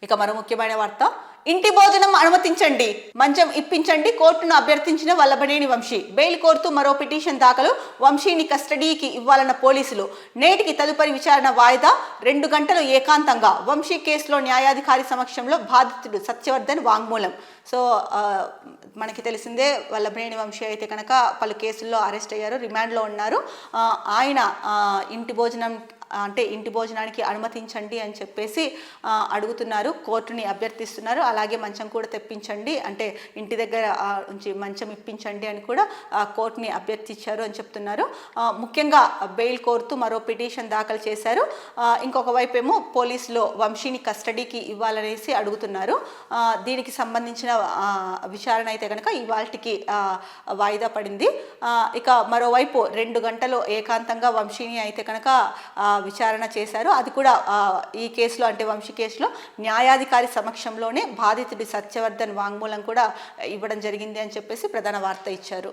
ఇక మరో ముఖ్యమైన వార్త, ఇంటి భోజనం అనుమతించండి, మంచం ఇప్పించండి, కోర్టును అభ్యర్థించిన వల్లభనేని వంశీ. బెయిల్ కోరుతూ మరో పిటిషన్ దాఖలు, వంశీని కస్టడీకి ఇవ్వాలన్న పోలీసులు. నేటికి తదుపరి విచారణ వాయిదా, 2 గంటలు ఏకాంతంగా. వంశీ కేసులో న్యాయాధికారి సమక్షంలో బాధితుడు సత్యవర్ధన్ వాంగ్మూలం. సో మనకి తెలిసిందే, వల్లభనేని వంశీ అయితే కనుక పలు కేసుల్లో అరెస్ట్ అయ్యారు, రిమాండ్లో ఉన్నారు. ఆయన ఇంటి భోజనానికి అనుమతించండి అని చెప్పేసి అడుగుతున్నారు, కోర్టుని అభ్యర్థిస్తున్నారు. అలాగే మంచం కూడా తెప్పించండి, అంటే ఇంటి దగ్గర నుంచి మంచం ఇప్పించండి అని కూడా కోర్టుని అభ్యర్థించారు అని చెప్తున్నారు. ముఖ్యంగా బెయిల్ కోరుతూ మరో పిటిషన్ దాఖలు చేశారు. ఇంకొక వైపు ఏమో పోలీసులు వంశీని కస్టడీకి ఇవ్వాలనేసి అడుగుతున్నారు. దీనికి సంబంధించిన విచారణ అయితే కనుక ఇవాళకి వాయిదా పడింది. ఇక మరోవైపు 2 గంటలు ఏకాంతంగా వంశీని అయితే కనుక విచారణ చేశారు. అది కూడా ఈ కేసులో, అంటే వంశీ కేసులో న్యాయాధికారి సమక్షంలోనే బాధితుడి సత్యవర్ధన్ వాంగ్మూలం కూడా ఇవ్వడం జరిగింది అని చెప్పేసి ప్రధాన వార్త ఇచ్చారు.